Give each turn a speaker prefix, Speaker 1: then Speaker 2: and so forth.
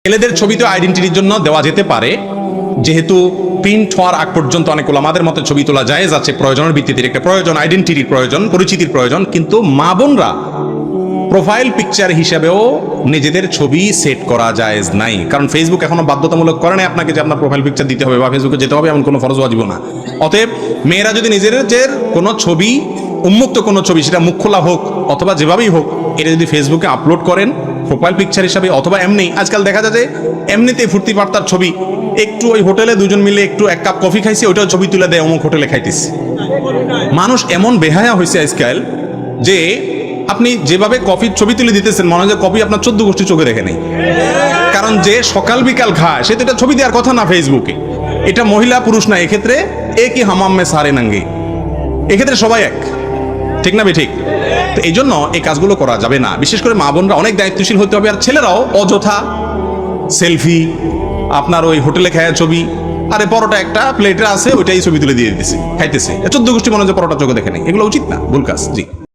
Speaker 1: ছেলেদের ছবি তো আইডেন্টিটির জন্য দেওয়া যেতে পারে, যেহেতু প্রিন্ট হওয়ার আগ পর্যন্ত অনেক ওলামাদের মতে ছবি তোলা জায়েজ আছে, প্রয়োজনের ভিত্তিতে একটা প্রয়োজন, আইডেন্টিটির প্রয়োজন, পরিচিতির প্রয়োজন। কিন্তু মা বোনরা প্রোফাইল পিকচার হিসেবেও নিজেদের ছবি সেট করা জায়েজ নাই, কারণ ফেসবুক এখনো বাধ্যতামূলক করে নাই আপনাকে যে আপনার প্রোফাইল পিকচার দিতে হবে বা ফেসবুকে যেতে হবে, এমন কোনো ফরজ ওয়াজিব না। অতএব মেয়েরা যদি নিজেদের কোনো ছবি, উন্মুক্ত কোনো ছবি, সেটা মুখ খোলা হোক অথবা যেভাবেই হোক, এটা যদি ফেসবুকে আপলোড করেন প্রোফাইল পিকচার হিসাবে, অথবা এমনি আজকাল দেখা যায় যে এমনিতেই ফুর্তি পার্তার ছবি, একটু ওই হোটেলে দুজন মিলে একটু এক কাপ কফি খাইছে, ওইটাও ছবি তুলে দেয় অমুক হোটেলে খাইতেছে। মানুষ এমন বেহায়া হয়েছে আজকাল যে আপনি যেভাবে কফির ছবি তুলে দিতেছেন, মনে হয় যে কফি আপনার 14 গোষ্ঠী চোখে দেখে নেই। কারণ যে সকাল বিকাল খায় সে তো এটা ছবি দেওয়ার কথা না ফেসবুকে। এটা মহিলা পুরুষ না, এক্ষেত্রে একই হামাম মে সারে নাঙ্গে, এক্ষেত্রে সবাই এক, ঠিক না? ঠিক। তো এই জন্য এই কাজগুলো করা যাবে না। বিশেষ করে মা বোনরা অনেক দায়িত্বশীল হতে হবে। আর ছেলেরাও অযথা সেলফি, আপনার ওই হোটেলে খাওয়া ছবি, আরে পরোটা একটা প্লেটে আছে ওইটাই ছবি তুলে দিয়ে দিতেছে, খাইতেছে, 14 গোষ্ঠী মনে হয় যে পরোটা চোখে দেখে নেই। এগুলো উচিত না, ভুল কাজ। জি।